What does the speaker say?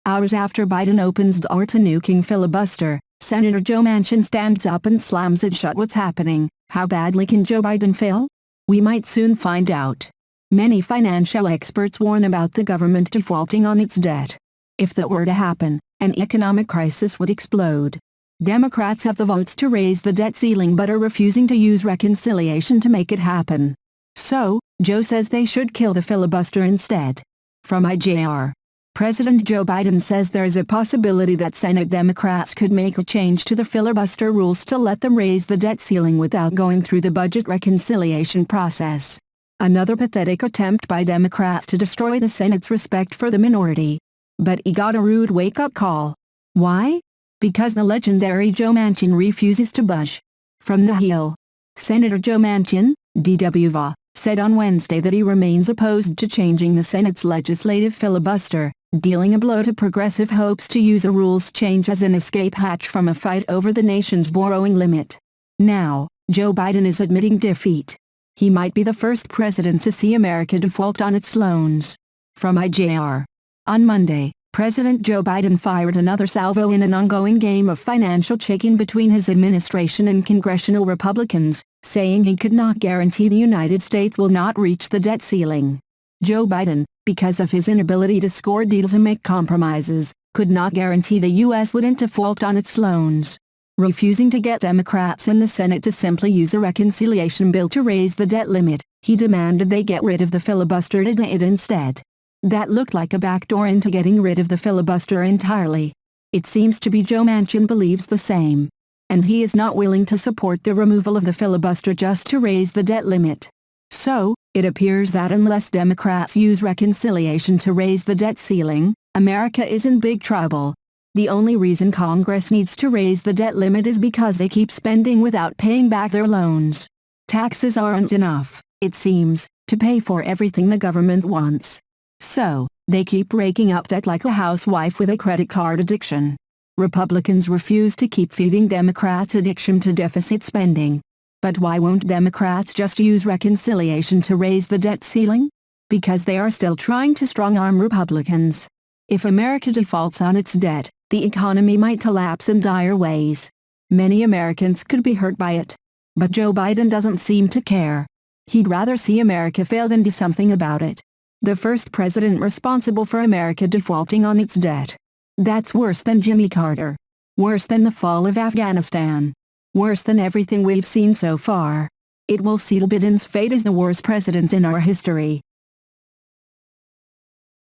Hours after Biden opens door to Nuking filibuster, Senator Joe Manchin stands up and slams it shut. What's happening? How badly can Joe Biden fail? We might soon find out. Many financial experts warn about the government defaulting on its debt. If that were to happen, an economic crisis would explode. Democrats have the votes to raise the debt ceiling but are refusing to use reconciliation to make it happen. So, Joe says they should kill the filibuster instead. From IJR. President Joe Biden says there is a possibility that Senate Democrats could make a change to the filibuster rules to let them raise the debt ceiling without going through the budget reconciliation process. Another pathetic attempt by Democrats to destroy the Senate's respect for the minority. But he got a rude wake-up call. Why? Because the legendary Joe Manchin refuses to budge. From the Hill. Senator Joe Manchin, DWVA, said on Wednesday that he remains opposed to changing the Senate's legislative filibuster, dealing a blow to progressive hopes to use a rules change as an escape hatch from a fight over the nation's borrowing limit. Now, Joe Biden is admitting defeat. He might be the first president to see America default on its loans. From IJR. On Monday, President Joe Biden fired another salvo in an ongoing game of financial chicken between his administration and congressional Republicans, saying he could not guarantee the United States will not reach the debt ceiling. Joe Biden, because of his inability to score deals and make compromises, could not guarantee the U.S. wouldn't default on its loans. Refusing to get Democrats in the Senate to simply use a reconciliation bill to raise the debt limit, he demanded they get rid of the filibuster to do it instead. That looked like a backdoor into getting rid of the filibuster entirely. It seems to be Joe Manchin believes the same. And he is not willing to support the removal of the filibuster just to raise the debt limit. So, it appears that unless Democrats use reconciliation to raise the debt ceiling, America is in big trouble. The only reason Congress needs to raise the debt limit is because they keep spending without paying back their loans. Taxes aren't enough, it seems, to pay for everything the government wants. So, they keep raking up debt like a housewife with a credit card addiction. Republicans refuse to keep feeding Democrats' addiction to deficit spending. But why won't Democrats just use reconciliation to raise the debt ceiling? Because they are still trying to strong-arm Republicans. If America defaults on its debt, the economy might collapse in dire ways. Many Americans could be hurt by it. But Joe Biden doesn't seem to care. He'd rather see America fail than do something about it. The first president responsible for America defaulting on its debt. That's worse than Jimmy Carter. Worse than the fall of Afghanistan. Worse than everything we've seen so far. It will seal Biden's fate as the worst president in our history.